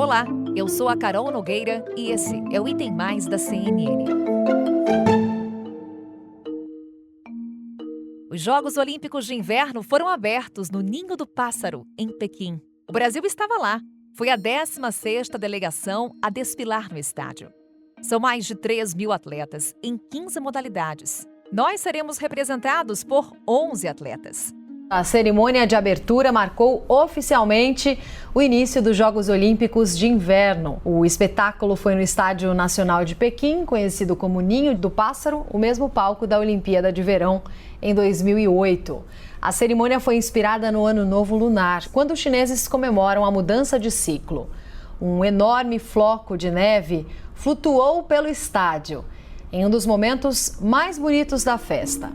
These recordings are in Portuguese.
Olá, eu sou a Carol Nogueira e esse é o Item Mais da CNN. Os Jogos Olímpicos de Inverno foram abertos no Ninho do Pássaro, em Pequim. O Brasil estava lá. Foi a 16ª delegação a desfilar no estádio. São mais de 3.000 atletas em 15 modalidades. Nós seremos representados por 11 atletas. A cerimônia de abertura marcou oficialmente o início dos Jogos Olímpicos de Inverno. O espetáculo foi no Estádio Nacional de Pequim, conhecido como Ninho do Pássaro, o mesmo palco da Olimpíada de Verão em 2008. A cerimônia foi inspirada no Ano Novo Lunar, quando os chineses comemoram a mudança de ciclo. Um enorme floco de neve flutuou pelo estádio, em um dos momentos mais bonitos da festa.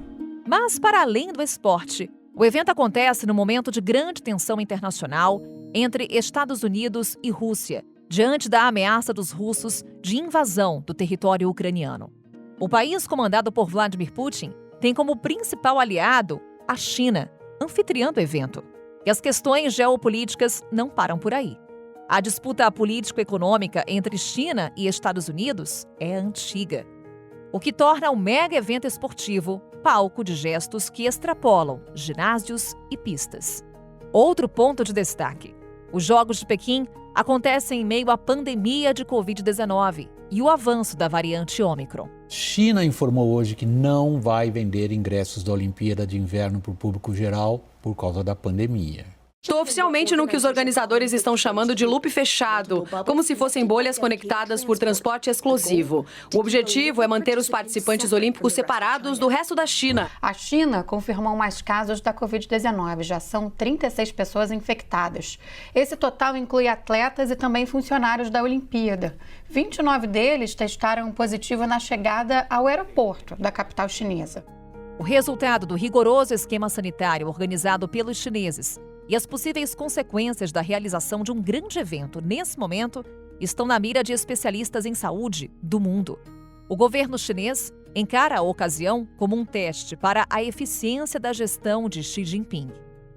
Mas, para além do esporte, o evento acontece no momento de grande tensão internacional entre Estados Unidos e Rússia, diante da ameaça dos russos de invasão do território ucraniano. O país comandado por Vladimir Putin tem como principal aliado a China, anfitriã do evento. E as questões geopolíticas não param por aí. A disputa político-econômica entre China e Estados Unidos é antiga, o que torna o mega evento esportivo palco de gestos que extrapolam ginásios e pistas. Outro ponto de destaque: os Jogos de Pequim acontecem em meio à pandemia de Covid-19 e o avanço da variante Ômicron. China informou hoje que não vai vender ingressos da Olimpíada de Inverno para o público geral por causa da pandemia. Estou oficialmente no que os organizadores estão chamando de loop fechado, como se fossem bolhas conectadas por transporte exclusivo. O objetivo é manter os participantes olímpicos separados do resto da China. A China confirmou mais casos da Covid-19, já são 36 pessoas infectadas. Esse total inclui atletas e também funcionários da Olimpíada. 29 deles testaram positivo na chegada ao aeroporto da capital chinesa. O resultado do rigoroso esquema sanitário organizado pelos chineses e as possíveis consequências da realização de um grande evento nesse momento estão na mira de especialistas em saúde do mundo. O governo chinês encara a ocasião como um teste para a eficiência da gestão de Xi Jinping.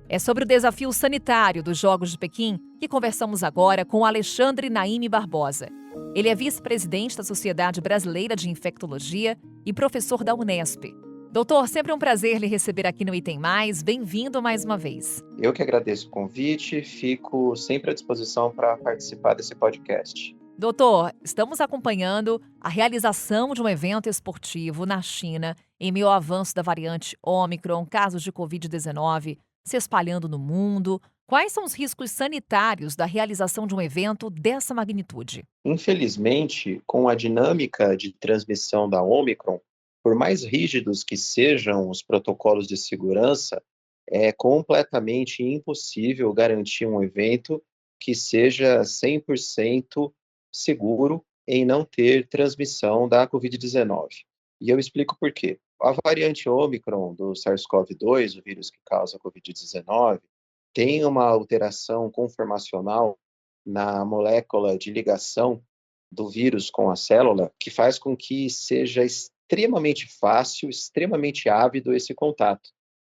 É sobre o desafio sanitário dos Jogos de Pequim que conversamos agora com Alexandre Naime Barbosa. Ele é vice-presidente da Sociedade Brasileira de Infectologia e professor da Unesp. Doutor, sempre um prazer lhe receber aqui no Item Mais. Bem-vindo mais uma vez. Eu que agradeço o convite, fico sempre à disposição para participar desse podcast. Doutor, estamos acompanhando a realização de um evento esportivo na China em meio ao avanço da variante Ômicron, casos de Covid-19 se espalhando no mundo. Quais são os riscos sanitários da realização de um evento dessa magnitude? Infelizmente, com a dinâmica de transmissão da Ômicron, por mais rígidos que sejam os protocolos de segurança, é completamente impossível garantir um evento que seja 100% seguro em não ter transmissão da Covid-19. E eu explico por quê. A variante Ômicron do SARS-CoV-2, o vírus que causa a Covid-19, tem uma alteração conformacional na molécula de ligação do vírus com a célula que faz com que seja extremamente fácil, extremamente ávido esse contato.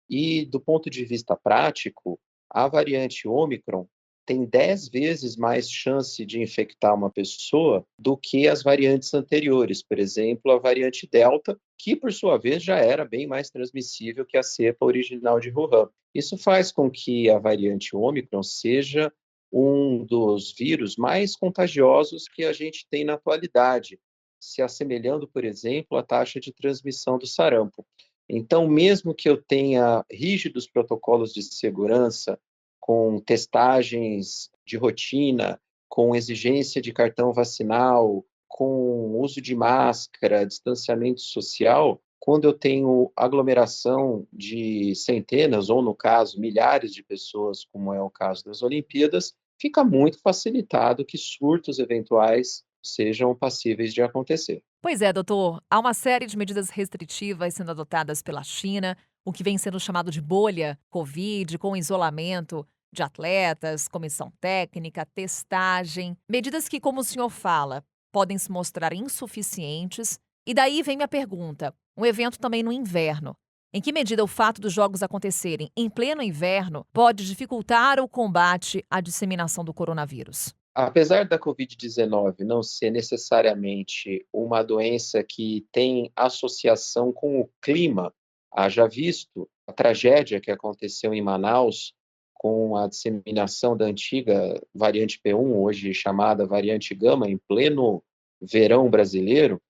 E, do ponto de vista prático, a variante Ômicron tem 10 vezes mais chance de infectar uma pessoa do que as variantes anteriores. Por exemplo, a variante Delta, que, por sua vez, já era bem mais transmissível que a cepa original de Wuhan. Isso faz com que a variante Ômicron seja um dos vírus mais contagiosos que a gente tem na atualidade, se assemelhando, por exemplo, à taxa de transmissão do sarampo. Então, mesmo que eu tenha rígidos protocolos de segurança, com testagens de rotina, com exigência de cartão vacinal, com uso de máscara, distanciamento social, quando eu tenho aglomeração de centenas, ou no caso, milhares de pessoas, como é o caso das Olimpíadas, fica muito facilitado que surtos eventuais sejam passíveis de acontecer. Pois é, doutor. Há uma série de medidas restritivas sendo adotadas pela China, o que vem sendo chamado de bolha Covid, com isolamento de atletas, comissão técnica, testagem. Medidas que, como o senhor fala, podem se mostrar insuficientes. E daí vem minha pergunta. Um evento também no inverno. Em que medida o fato dos jogos acontecerem em pleno inverno pode dificultar o combate à disseminação do coronavírus? Apesar da Covid-19 não ser necessariamente uma doença que tem associação com o clima, haja visto a tragédia que aconteceu em Manaus com a disseminação da antiga variante P1, hoje chamada variante Gama, em pleno verão brasileiro.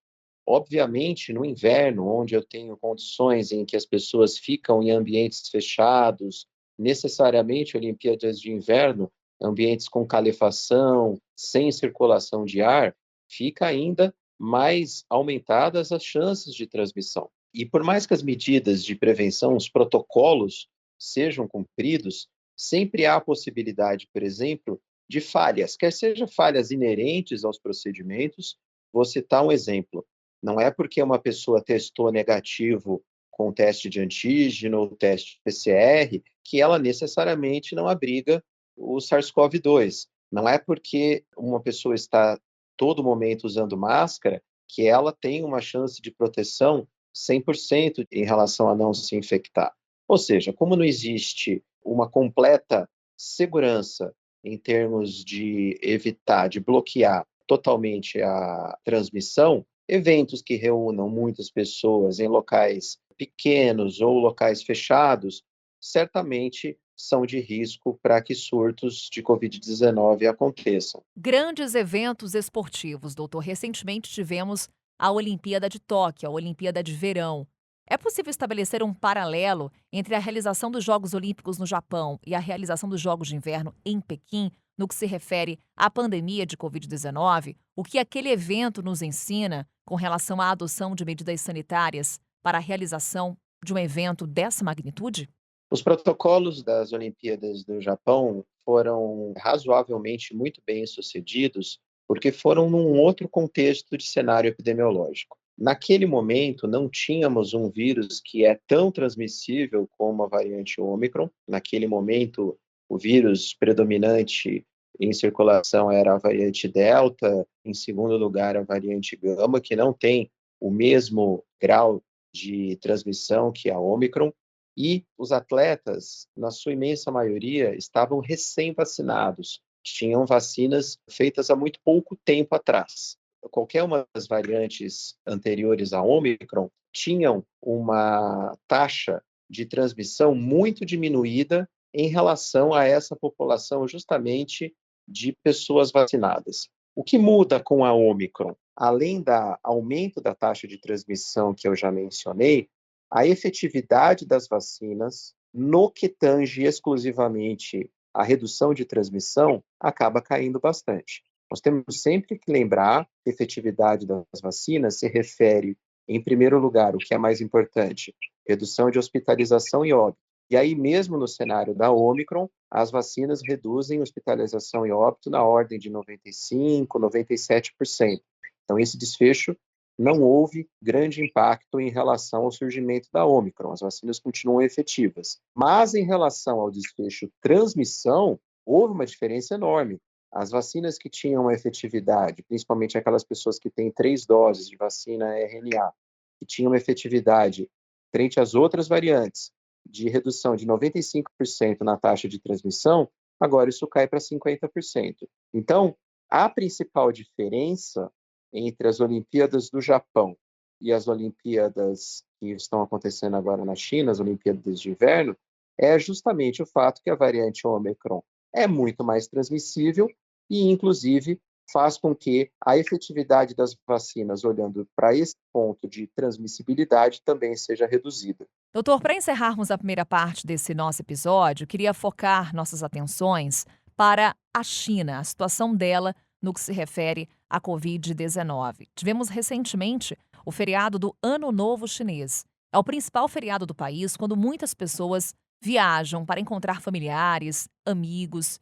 Obviamente, no inverno, onde eu tenho condições em que as pessoas ficam em ambientes fechados, necessariamente Olimpíadas de Inverno, ambientes com calefação, sem circulação de ar, fica ainda mais aumentadas as chances de transmissão. E por mais que as medidas de prevenção, os protocolos sejam cumpridos, sempre há a possibilidade, por exemplo, de falhas, quer seja falhas inerentes aos procedimentos. Vou citar um exemplo. Não é porque uma pessoa testou negativo com o teste de antígeno ou teste PCR que ela necessariamente não abriga o SARS-CoV-2. Não é porque uma pessoa está todo momento usando máscara que ela tem uma chance de proteção 100% em relação a não se infectar. Ou seja, como não existe uma completa segurança em termos de evitar, de bloquear totalmente a transmissão, eventos que reúnam muitas pessoas em locais pequenos ou locais fechados, certamente são de risco para que surtos de Covid-19 aconteçam. Grandes eventos esportivos, doutor. Recentemente tivemos a Olimpíada de Tóquio, a Olimpíada de Verão. É possível estabelecer um paralelo entre a realização dos Jogos Olímpicos no Japão e a realização dos Jogos de Inverno em Pequim, no que se refere à pandemia de Covid-19? O que aquele evento nos ensina com relação à adoção de medidas sanitárias para a realização de um evento dessa magnitude? Os protocolos das Olimpíadas do Japão foram razoavelmente muito bem sucedidos, porque foram num outro contexto de cenário epidemiológico. Naquele momento, não tínhamos um vírus que é tão transmissível como a variante Ômicron. Naquele momento, o vírus predominante em circulação era a variante Delta, em segundo lugar, a variante Gama, que não tem o mesmo grau de transmissão que a Ômicron. E os atletas, na sua imensa maioria, estavam recém-vacinados, tinham vacinas feitas há muito pouco tempo atrás. Qualquer uma das variantes anteriores à Ômicron tinham uma taxa de transmissão muito diminuída em relação a essa população justamente de pessoas vacinadas. O que muda com a Ômicron? Além do aumento da taxa de transmissão que eu já mencionei, a efetividade das vacinas, no que tange exclusivamente a redução de transmissão, acaba caindo bastante. Nós temos sempre que lembrar que a efetividade das vacinas se refere, em primeiro lugar, o que é mais importante, redução de hospitalização e óbito. E aí, mesmo no cenário da Ômicron, as vacinas reduzem hospitalização e óbito na ordem de 95%, 97%. Então, esse desfecho não houve grande impacto em relação ao surgimento da Ômicron. As vacinas continuam efetivas. Mas, em relação ao desfecho transmissão, houve uma diferença enorme. As vacinas que tinham uma efetividade, principalmente aquelas pessoas que têm 3 doses de vacina RNA, que tinham uma efetividade frente às outras variantes, de redução de 95% na taxa de transmissão, agora isso cai para 50%. Então, a principal diferença entre as Olimpíadas do Japão e as Olimpíadas que estão acontecendo agora na China, as Olimpíadas de Inverno, é justamente o fato que a variante Ômicron é muito mais transmissível e, inclusive, faz com que a efetividade das vacinas, olhando para esse ponto de transmissibilidade, também seja reduzida. Doutor, para encerrarmos a primeira parte desse nosso episódio, queria focar nossas atenções para a China, a situação dela no que se refere à Covid-19. Tivemos recentemente o feriado do Ano Novo Chinês. É o principal feriado do país quando muitas pessoas viajam para encontrar familiares, amigos.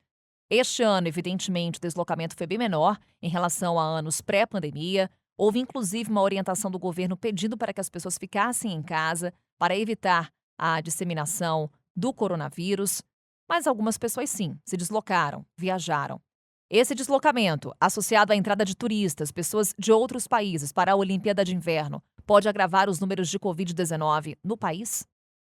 Este ano, evidentemente, o deslocamento foi bem menor em relação a anos pré-pandemia. Houve, inclusive, uma orientação do governo pedindo para que as pessoas ficassem em casa para evitar a disseminação do coronavírus. Mas algumas pessoas, sim, se deslocaram, viajaram. Esse deslocamento, associado à entrada de turistas, pessoas de outros países para a Olimpíada de Inverno, pode agravar os números de Covid-19 no país?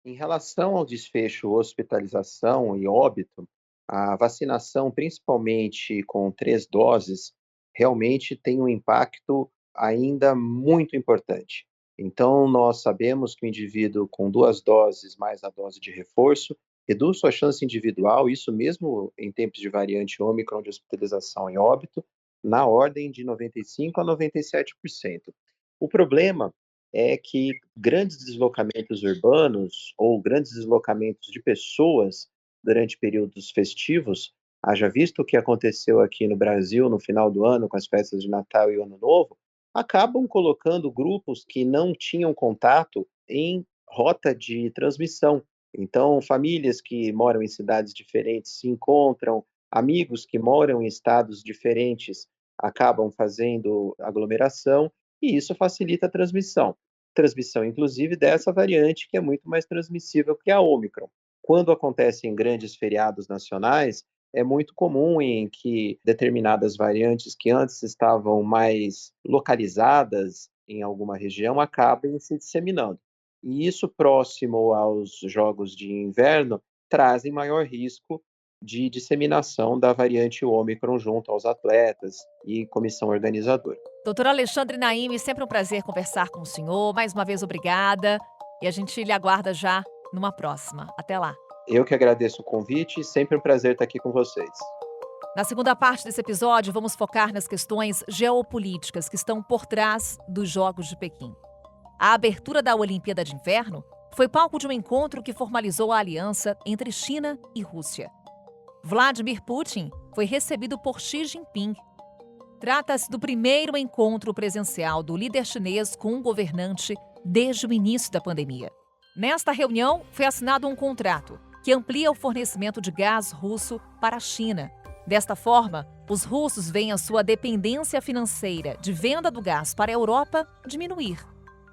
Em relação ao desfecho hospitalização e óbito, A vacinação, principalmente com 3 doses, realmente tem um impacto ainda muito importante. Então, nós sabemos que o indivíduo com 2 doses mais a dose de reforço reduz sua chance individual, isso mesmo em tempos de variante Ômicron de hospitalização e óbito, na ordem de 95% a 97%. O problema é que grandes deslocamentos urbanos ou grandes deslocamentos de pessoas durante períodos festivos, haja visto o que aconteceu aqui no Brasil no final do ano com as festas de Natal e Ano Novo, acabam colocando grupos que não tinham contato em rota de transmissão. Então, famílias que moram em cidades diferentes se encontram, amigos que moram em estados diferentes acabam fazendo aglomeração e isso facilita a transmissão. Transmissão, inclusive, dessa variante que é muito mais transmissível que a Ômicron. Quando acontece em grandes feriados nacionais, é muito comum em que determinadas variantes que antes estavam mais localizadas em alguma região acabem se disseminando. E isso, próximo aos jogos de inverno, trazem maior risco de disseminação da variante Ômicron junto aos atletas e comissão organizadora. Doutor Alexandre Naime, sempre um prazer conversar com o senhor. Mais uma vez, obrigada. E a gente lhe aguarda já numa próxima. Até lá. Eu que agradeço o convite, sempre um prazer estar aqui com vocês. Na segunda parte desse episódio, vamos focar nas questões geopolíticas que estão por trás dos Jogos de Pequim. A abertura da Olimpíada de Inverno foi palco de um encontro que formalizou a aliança entre China e Rússia. Vladimir Putin foi recebido por Xi Jinping. Trata-se do primeiro encontro presencial do líder chinês com um governante desde o início da pandemia. Nesta reunião, foi assinado um contrato que amplia o fornecimento de gás russo para a China. Desta forma, os russos veem a sua dependência financeira de venda do gás para a Europa diminuir.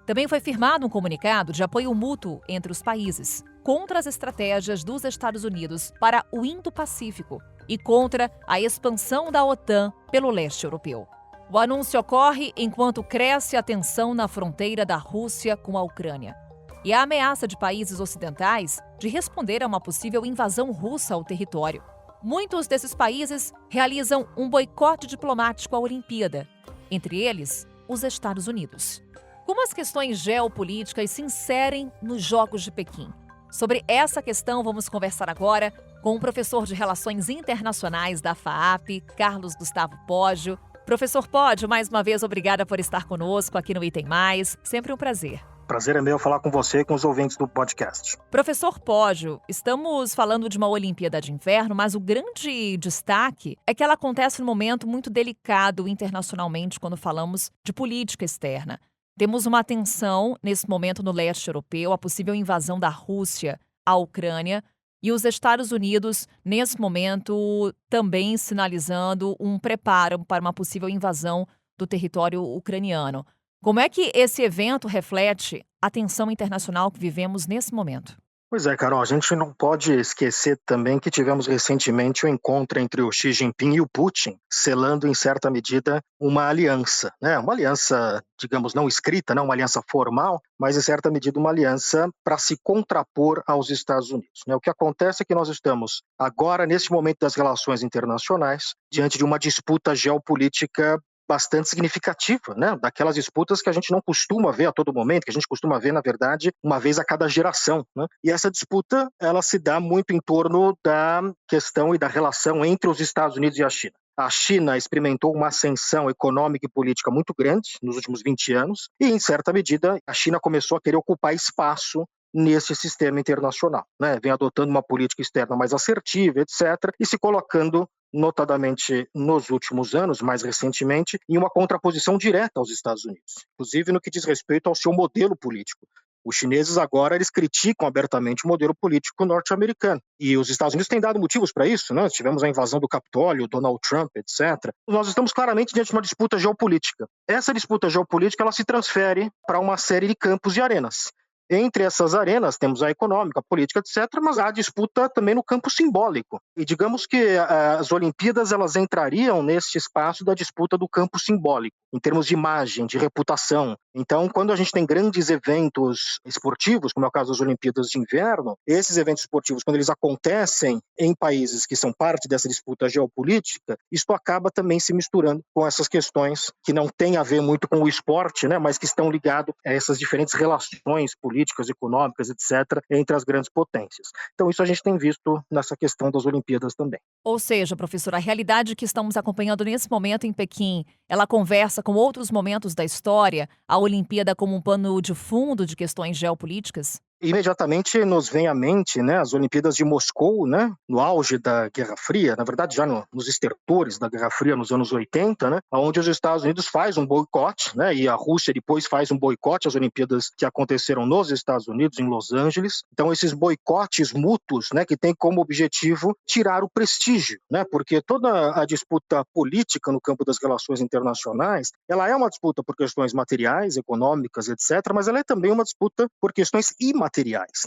Também foi firmado um comunicado de apoio mútuo entre os países contra as estratégias dos Estados Unidos para o Indo-Pacífico e contra a expansão da OTAN pelo leste europeu. O anúncio ocorre enquanto cresce a tensão na fronteira da Rússia com a Ucrânia e a ameaça de países ocidentais de responder a uma possível invasão russa ao território. Muitos desses países realizam um boicote diplomático à Olimpíada, entre eles os Estados Unidos. Como as questões geopolíticas se inserem nos Jogos de Pequim? Sobre essa questão, vamos conversar agora com o professor de Relações Internacionais da FAAP, Carlos Gustavo Poggio. Professor Poggio, mais uma vez, obrigada por estar conosco aqui no Item Mais. Sempre um prazer. Prazer é meu falar com você e com os ouvintes do podcast. Professor Poggio, estamos falando de uma Olimpíada de Inverno, mas o grande destaque é que ela acontece num momento muito delicado internacionalmente quando falamos de política externa. Temos uma tensão nesse momento no leste europeu, a possível invasão da Rússia à Ucrânia e os Estados Unidos, nesse momento, também sinalizando um preparo para uma possível invasão do território ucraniano. Como é que esse evento reflete a tensão internacional que vivemos nesse momento? Pois é, Carol, a gente não pode esquecer também que tivemos recentemente o encontro entre o Xi Jinping e o Putin, selando em certa medida uma aliança, né? Uma aliança, digamos, não escrita, não uma aliança formal, mas em certa medida uma aliança para se contrapor aos Estados Unidos, né? O que acontece é que nós estamos agora, nesse momento das relações internacionais, diante de uma disputa geopolítica bastante significativa, né? Daquelas disputas que a gente não costuma ver a todo momento, que a gente costuma ver, na verdade, uma vez a cada geração, né? E essa disputa, ela se dá muito em torno da questão e da relação entre os Estados Unidos e a China. A China experimentou uma ascensão econômica e política muito grande nos últimos 20 anos e, em certa medida, a China começou a querer ocupar espaço nesse sistema internacional, né? Vem adotando uma política externa mais assertiva, etc., e se colocando notadamente nos últimos anos, mais recentemente, em uma contraposição direta aos Estados Unidos, inclusive no que diz respeito ao seu modelo político. Os chineses agora eles criticam abertamente o modelo político norte-americano. E os Estados Unidos têm dado motivos para isso, né? Tivemos a invasão do Capitólio, Donald Trump, etc. Nós estamos claramente diante de uma disputa geopolítica. Essa disputa geopolítica ela se transfere para uma série de campos e arenas. Entre essas arenas temos a econômica, a política, etc., mas há disputa também no campo simbólico. E digamos que as Olimpíadas elas entrariam nesse espaço da disputa do campo simbólico. em termos de imagem, de reputação. Então, quando a gente tem grandes eventos esportivos, como é o caso das Olimpíadas de Inverno, esses eventos esportivos, quando eles acontecem em países que são parte dessa disputa geopolítica, isso acaba também se misturando com essas questões que não têm a ver muito com o esporte, né, mas que estão ligados a essas diferentes relações políticas, econômicas, etc., entre as grandes potências. Então, isso a gente tem visto nessa questão das Olimpíadas também. Ou seja, professor, a realidade que estamos acompanhando nesse momento em Pequim, ela conversa com outros momentos da história, a Olimpíada como um pano de fundo de questões geopolíticas? Imediatamente nos vem à mente, né, as Olimpíadas de Moscou, né, no auge da Guerra Fria, na verdade já nos estertores da Guerra Fria nos anos 80, né, onde os Estados Unidos faz um boicote, né, e a Rússia depois faz um boicote às Olimpíadas que aconteceram nos Estados Unidos, em Los Angeles. Então esses boicotes mútuos, né, que tem como objetivo tirar o prestígio, né, porque toda a disputa política no campo das relações internacionais, ela é uma disputa por questões materiais, econômicas, etc., mas ela é também uma disputa por questões imateriais,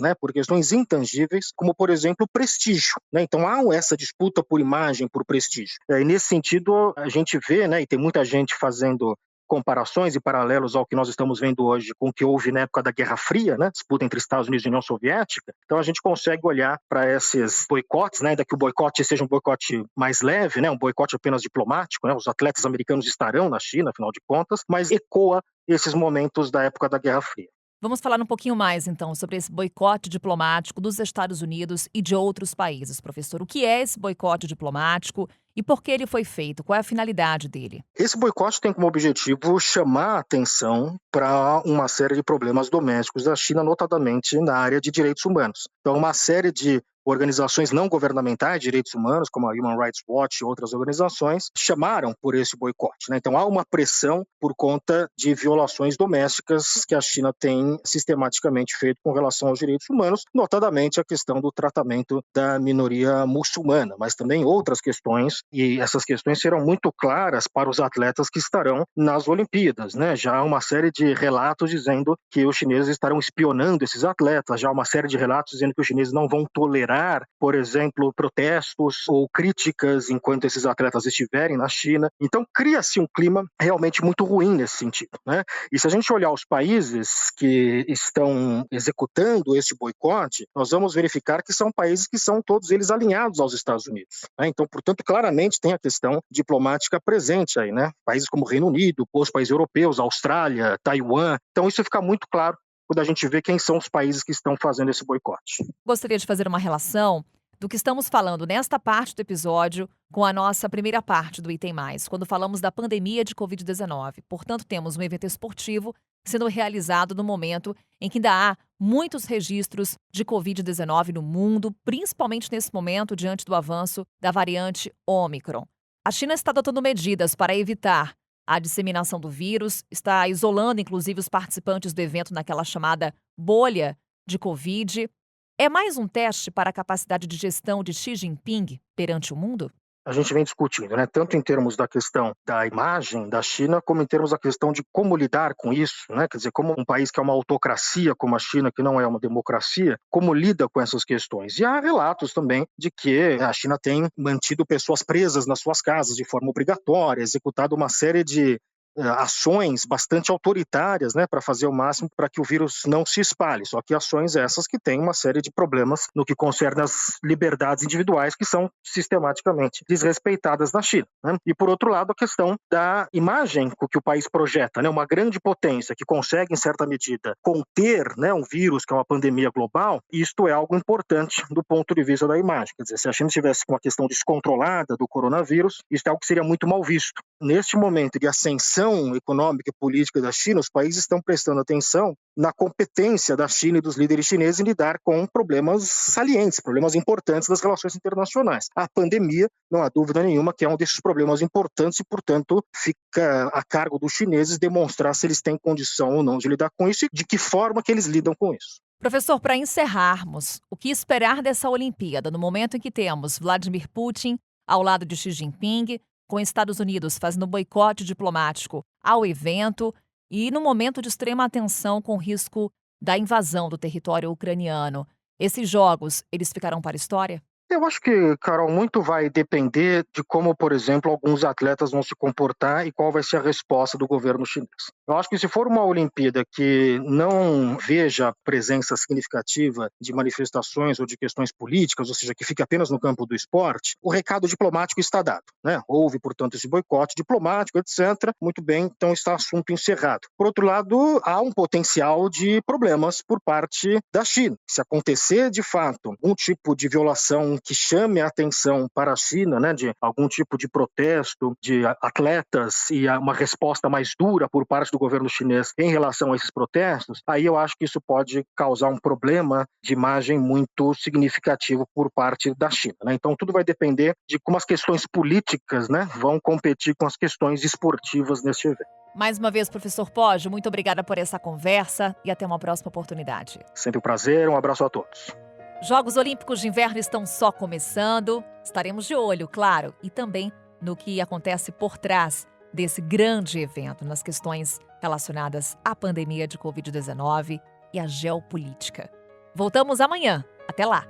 né, por questões intangíveis, como, por exemplo, o prestígio, né? Então, há essa disputa por imagem, por prestígio. E nesse sentido, a gente vê, né, e tem muita gente fazendo comparações e paralelos ao que nós estamos vendo hoje com o que houve na época da Guerra Fria, né, disputa entre Estados Unidos e União Soviética. Então, a gente consegue olhar para esses boicotes, né, ainda que o boicote seja um boicote mais leve, né, um boicote apenas diplomático, né, os atletas americanos estarão na China, afinal de contas, mas ecoa esses momentos da época da Guerra Fria. Vamos falar um pouquinho mais, então, sobre esse boicote diplomático dos Estados Unidos e de outros países, professor. O que é esse boicote diplomático e por que ele foi feito? Qual é a finalidade dele? Esse boicote tem como objetivo chamar a atenção para uma série de problemas domésticos da China, notadamente na área de direitos humanos. Então, uma série de organizações não governamentais de direitos humanos, como a Human Rights Watch e outras organizações, chamaram por esse boicote, né? Então há uma pressão por conta de violações domésticas que a China tem sistematicamente feito com relação aos direitos humanos, notadamente a questão do tratamento da minoria muçulmana, mas também outras questões, e essas questões serão muito claras para os atletas que estarão nas Olimpíadas, né? Já há uma série de relatos dizendo que os chineses estarão espionando esses atletas, já há uma série de relatos dizendo que os chineses não vão tolerar, por exemplo, protestos ou críticas enquanto esses atletas estiverem na China. Então, cria-se um clima realmente muito ruim nesse sentido, né? E se a gente olhar os países que estão executando esse boicote, nós vamos verificar que são países que são todos eles alinhados aos Estados Unidos, né? Então, portanto, claramente tem a questão diplomática presente aí, né? Países como o Reino Unido, os países europeus, Austrália, Taiwan. Então, isso fica muito claro quando a gente vê quem são os países que estão fazendo esse boicote. Gostaria de fazer uma relação do que estamos falando nesta parte do episódio com a nossa primeira parte do Item Mais, quando falamos da pandemia de Covid-19. Portanto, temos um evento esportivo sendo realizado no momento em que ainda há muitos registros de Covid-19 no mundo, principalmente nesse momento diante do avanço da variante Ômicron. A China está adotando medidas para evitar a disseminação do vírus, está isolando inclusive os participantes do evento naquela chamada bolha de Covid. É mais um teste para a capacidade de gestão de Xi Jinping perante o mundo? A gente vem discutindo, né, tanto em termos da questão da imagem da China, como em termos da questão de como lidar com isso, né? Quer dizer, como um país que é uma autocracia como a China, que não é uma democracia, como lida com essas questões. E há relatos também de que a China tem mantido pessoas presas nas suas casas de forma obrigatória, executado uma série de ações bastante autoritárias, né, para fazer o máximo para que o vírus não se espalhe. Só que ações essas que têm uma série de problemas no que concerne às liberdades individuais que são sistematicamente desrespeitadas na China, né? E por outro lado a questão da imagem que o país projeta, né, uma grande potência que consegue em certa medida conter, né, um vírus que é uma pandemia global. Isto é algo importante do ponto de vista da imagem. Quer dizer, se a China estivesse com uma questão descontrolada do coronavírus, isso é algo que seria muito mal visto. Neste momento de ascensão econômica e política da China, os países estão prestando atenção na competência da China e dos líderes chineses em lidar com problemas salientes, problemas importantes das relações internacionais. A pandemia, não há dúvida nenhuma, que é um desses problemas importantes e, portanto, fica a cargo dos chineses demonstrar se eles têm condição ou não de lidar com isso e de que forma que eles lidam com isso. Professor, para encerrarmos, o que esperar dessa Olimpíada no momento em que temos Vladimir Putin ao lado de Xi Jinping, com Estados Unidos fazendo boicote diplomático ao evento e no momento de extrema atenção com o risco da invasão do território ucraniano? Esses jogos, eles ficarão para a história? Eu acho que, Carol, muito vai depender de como, por exemplo, alguns atletas vão se comportar e qual vai ser a resposta do governo chinês. Eu acho que se for uma Olimpíada que não veja presença significativa de manifestações ou de questões políticas, ou seja, que fique apenas no campo do esporte, o recado diplomático está dado, né? Houve, portanto, esse boicote diplomático, etc. Muito bem, então está assunto encerrado. Por outro lado, há um potencial de problemas por parte da China. Se acontecer, de fato, um tipo de violação que chame a atenção para a China, né, de algum tipo de protesto de atletas e uma resposta mais dura por parte do governo chinês em relação a esses protestos, aí eu acho que isso pode causar um problema de imagem muito significativo por parte da China, né? Então tudo vai depender de como as questões políticas, né, vão competir com as questões esportivas neste evento. Mais uma vez, professor Poggio, muito obrigada por essa conversa e até uma próxima oportunidade. Sempre um prazer, um abraço a todos. Jogos Olímpicos de Inverno estão só começando. Estaremos de olho, claro, e também no que acontece por trás desse grande evento, nas questões relacionadas à pandemia de Covid-19 e à geopolítica. Voltamos amanhã. Até lá!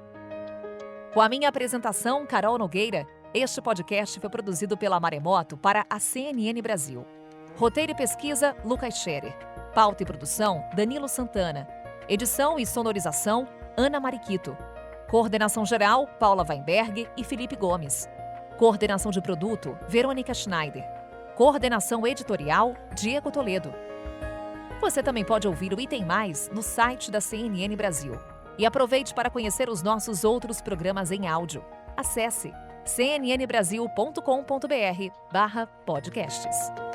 Com a minha apresentação, Carol Nogueira, este podcast foi produzido pela Maremoto para a CNN Brasil. Roteiro e pesquisa, Lucas Scherer. Pauta e produção, Danilo Santana. Edição e sonorização, Ana Mariquito. Coordenação geral, Paula Weinberg e Felipe Gomes. Coordenação de produto, Verônica Schneider. Coordenação editorial, Diego Toledo. Você também pode ouvir o Item Mais no site da CNN Brasil. E aproveite para conhecer os nossos outros programas em áudio. Acesse cnnbrasil.com.br/podcasts.